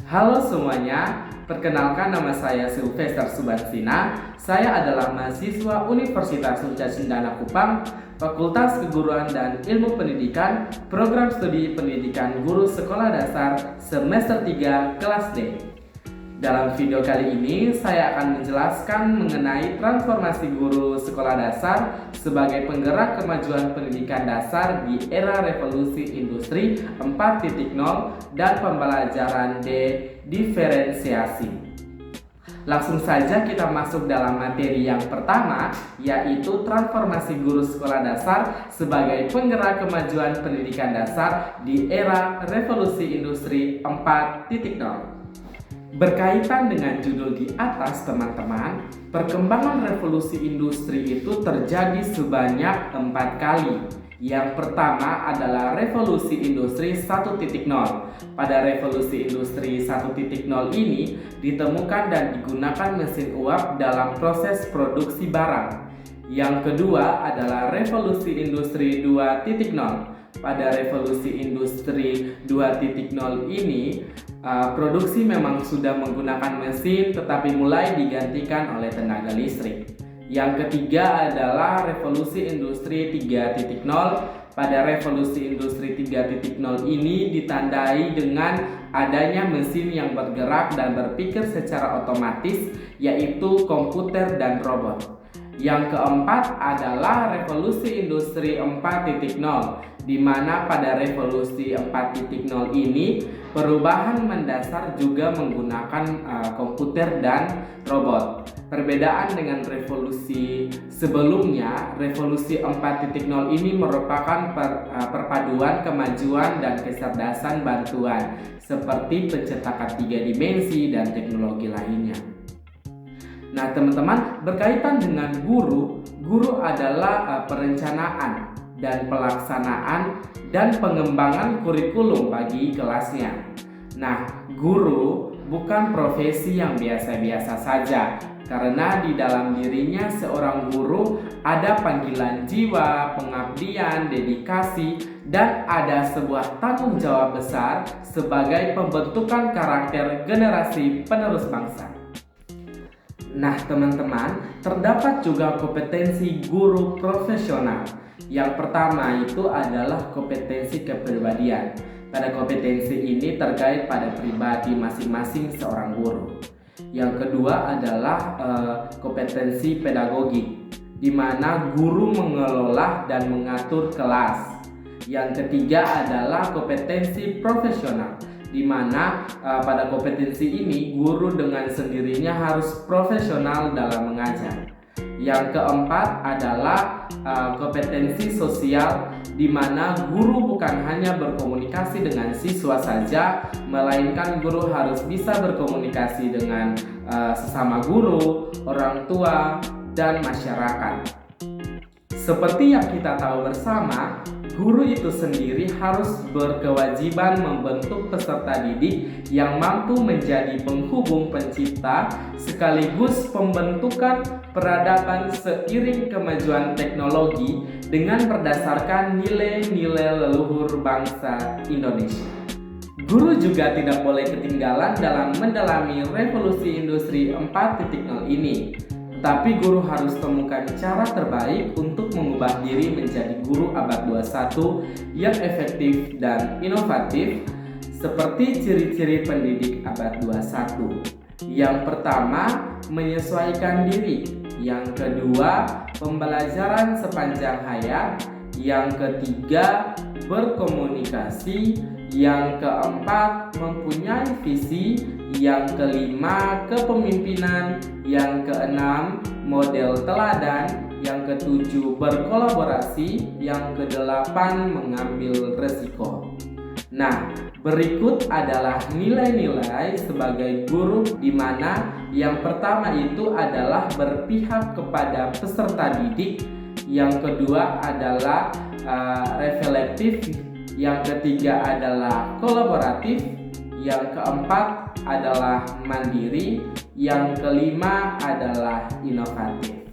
Halo semuanya, perkenalkan nama saya Sylvester Subatsina. Saya adalah mahasiswa Universitas Uca Cendana Kupang, Fakultas Keguruan dan Ilmu Pendidikan, Program Studi Pendidikan Guru Sekolah Dasar Semester 3 Kelas D. Dalam video kali ini, saya akan menjelaskan mengenai transformasi guru sekolah dasar sebagai penggerak kemajuan pendidikan dasar di era revolusi industri 4.0 dan pembelajaran diferensiasi. Langsung saja kita masuk dalam materi yang pertama, yaitu transformasi guru sekolah dasar sebagai penggerak kemajuan pendidikan dasar di era revolusi industri 4.0. Berkaitan dengan judul di atas, teman-teman, perkembangan revolusi industri itu terjadi sebanyak 4 kali. Yang pertama adalah revolusi industri 1.0. Pada revolusi industri 1.0 ini ditemukan dan digunakan mesin uap dalam proses produksi barang. Yang kedua adalah revolusi industri 2.0. Pada revolusi industri 2.0 ini, produksi memang sudah menggunakan mesin tetapi mulai digantikan oleh tenaga listrik. Yang ketiga adalah revolusi industri 3.0. Pada revolusi industri 3.0 ini ditandai dengan adanya mesin yang bergerak dan berpikir secara otomatis, yaitu komputer dan robot. Yang keempat adalah revolusi industri 4.0, di mana pada revolusi 4.0 ini perubahan mendasar juga menggunakan komputer dan robot. Perbedaan dengan revolusi sebelumnya, revolusi 4.0 ini merupakan perpaduan kemajuan dan kecerdasan bantuan seperti pencetakan 3 dimensi dan teknologi lainnya. Nah, teman-teman, berkaitan dengan guru adalah perencanaan dan pelaksanaan dan pengembangan kurikulum bagi kelasnya. Nah, guru bukan profesi yang biasa-biasa saja, karena di dalam dirinya seorang guru ada panggilan jiwa, pengabdian, dedikasi, dan ada sebuah tanggung jawab besar sebagai pembentukan karakter generasi penerus bangsa. Nah, teman-teman, terdapat juga kompetensi guru profesional. Yang pertama itu adalah kompetensi kepribadian. Pada kompetensi ini terkait pada pribadi masing-masing seorang guru. Yang kedua adalah kompetensi pedagogik, di mana guru mengelola dan mengatur kelas. Yang ketiga adalah kompetensi profesional, di mana pada kompetensi ini guru dengan sendirinya harus profesional dalam mengajar. Yang keempat adalah kompetensi sosial, di mana guru bukan hanya berkomunikasi dengan siswa saja, melainkan guru harus bisa berkomunikasi dengan sesama guru, orang tua, dan masyarakat. Seperti yang kita tahu bersama, guru itu sendiri harus berkewajiban membentuk peserta didik yang mampu menjadi penghubung pencipta sekaligus pembentukan peradaban seiring kemajuan teknologi dengan berdasarkan nilai-nilai leluhur bangsa Indonesia. Guru juga tidak boleh ketinggalan dalam mendalami revolusi industri 4.0 ini. Tetapi guru harus temukan cara terbaik untuk mengubah diri menjadi guru abad 21 yang efektif dan inovatif seperti ciri-ciri pendidik abad 21. Yang pertama, menyesuaikan diri. Yang kedua, pembelajaran sepanjang hayat. Yang ketiga, berkomunikasi. Yang keempat, mempunyai visi. Yang kelima, kepemimpinan. Yang keenam, model teladan. Yang ketujuh, berkolaborasi. Yang kedelapan, mengambil resiko. Nah, berikut adalah nilai-nilai sebagai guru, di mana yang pertama itu adalah berpihak kepada peserta didik. Yang kedua adalah reflektif. Yang ketiga adalah kolaboratif. Yang keempat adalah mandiri. Yang kelima adalah inovatif.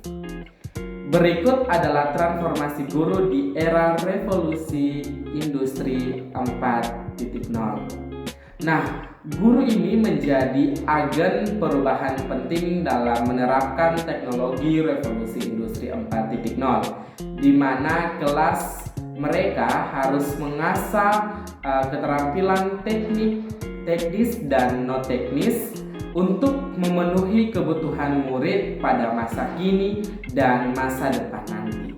Berikut adalah transformasi guru di era revolusi industri 4.0. Nah, guru ini menjadi agen perubahan penting dalam menerapkan teknologi revolusi industri 4.0, di mana kelas mereka harus mengasah keterampilan teknis dan non teknis untuk memenuhi kebutuhan murid pada masa kini dan masa depan nanti.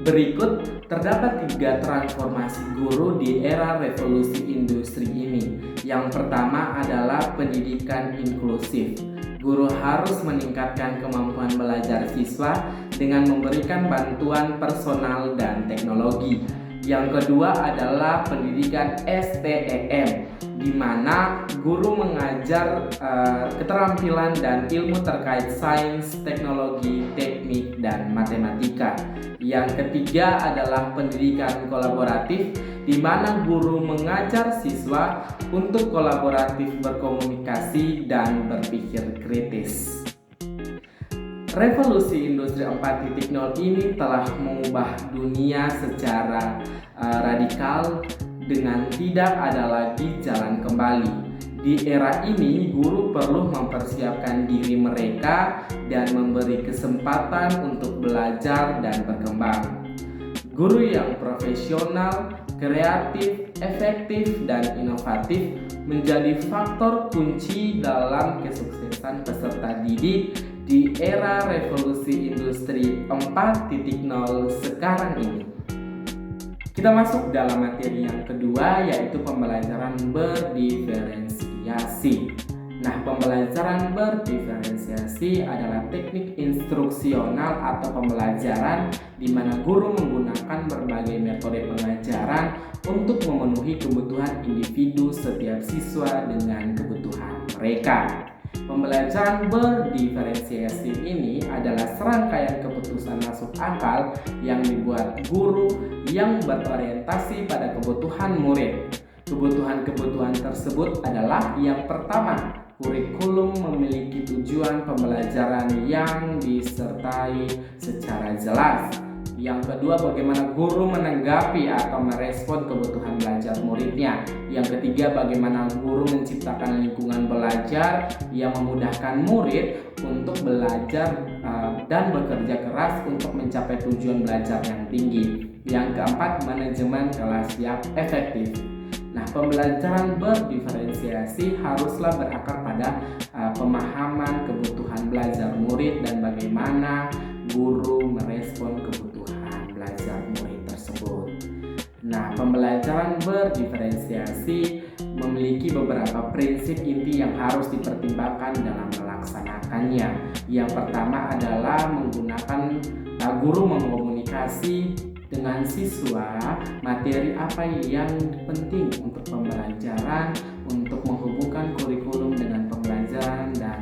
Berikut terdapat 3 transformasi guru di era revolusi industri ini. Yang pertama adalah pendidikan inklusif. Guru harus meningkatkan kemampuan belajar siswa dengan memberikan bantuan personal dan teknologi. Yang kedua adalah pendidikan STEM, di mana guru mengajar keterampilan dan ilmu terkait sains, teknologi, teknik, dan matematika. Yang ketiga adalah pendidikan kolaboratif, di mana guru mengajar siswa untuk kolaboratif berkomunikasi dan berpikir kritis. Revolusi industri 4.0 ini telah mengubah dunia secara radikal dengan tidak ada lagi jalan kembali. Di era ini, guru perlu mempersiapkan diri mereka dan memberi kesempatan untuk belajar dan berkembang. Guru yang profesional, kreatif, efektif, dan inovatif menjadi faktor kunci dalam kesuksesan peserta didik di era revolusi industri 4.0 sekarang ini. Kita masuk dalam materi yang kedua, yaitu pembelajaran berdiferensiasi. Nah, pembelajaran berdiferensiasi adalah teknik instruksional atau pembelajaran di mana guru menggunakan berbagai metode pengajaran untuk memenuhi kebutuhan individu setiap siswa dengan kebutuhan mereka. Pembelajaran berdiferensiasi ini adalah serangkaian keputusan masuk akal yang dibuat guru yang berorientasi pada kebutuhan murid. Kebutuhan-kebutuhan tersebut adalah yang pertama, kurikulum memiliki tujuan pembelajaran yang disertai secara jelas. Yang kedua, bagaimana guru menanggapi atau merespon kebutuhan belajar muridnya. Yang ketiga, bagaimana guru menciptakan lingkungan belajar yang memudahkan murid untuk belajar dan bekerja keras untuk mencapai tujuan belajar yang tinggi. Yang keempat, manajemen kelas yang efektif. Nah, pembelajaran berdiferensiasi haruslah berakar pada pemahaman kebutuhan belajar murid dan bagaimana guru merespon kebutuhan belajar murid tersebut. Nah, pembelajaran berdiferensiasi memiliki beberapa prinsip inti yang harus dipertimbangkan dalam melaksanakannya. Yang pertama adalah menggunakan guru mengkomunikasi dengan siswa materi apa yang penting untuk pembelajaran, untuk menghubungkan kurikulum dengan pembelajaran dan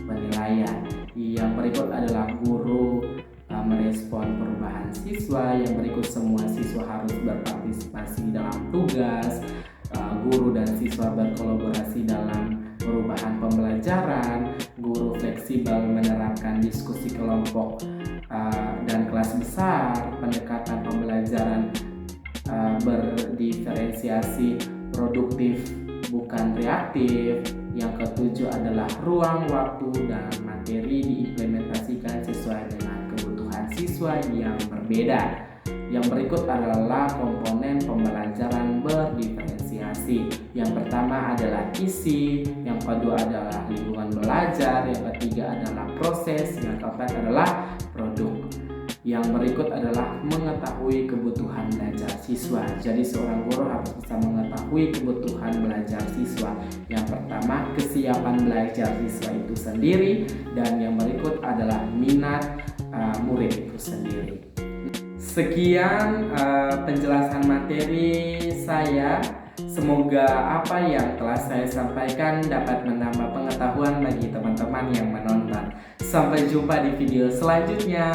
penilaian. Yang berikut adalah guru merespon perubahan siswa. Yang berikut, semua siswa harus berpartisipasi dalam tugas. Guru dan siswa berkolaborasi dalam perubahan pembelajaran. Guru fleksibel menerapkan diskusi kelompok dan kelas besar. Pendekatan pembelajaran berdiferensiasi produktif bukan reaktif. Yang ketujuh adalah ruang, waktu, dan materi diimplementasikan sesuai dengan kebutuhan siswa yang berbeda. Yang berikut adalah komponen pembelajaran berdiferensiasi. Yang pertama adalah isi, yang kedua adalah lingkungan belajar, yang ketiga adalah proses, yang keempat adalah produk. Yang berikut adalah mengetahui kebutuhan belajar siswa. Jadi seorang guru harus bisa mengetahui kebutuhan belajar siswa. Yang pertama, kesiapan belajar siswa itu sendiri, dan yang berikut adalah minat murid itu sendiri. Sekian penjelasan materi saya. Semoga apa yang telah saya sampaikan dapat menambah pengetahuan bagi teman-teman yang menonton. Sampai jumpa di video selanjutnya.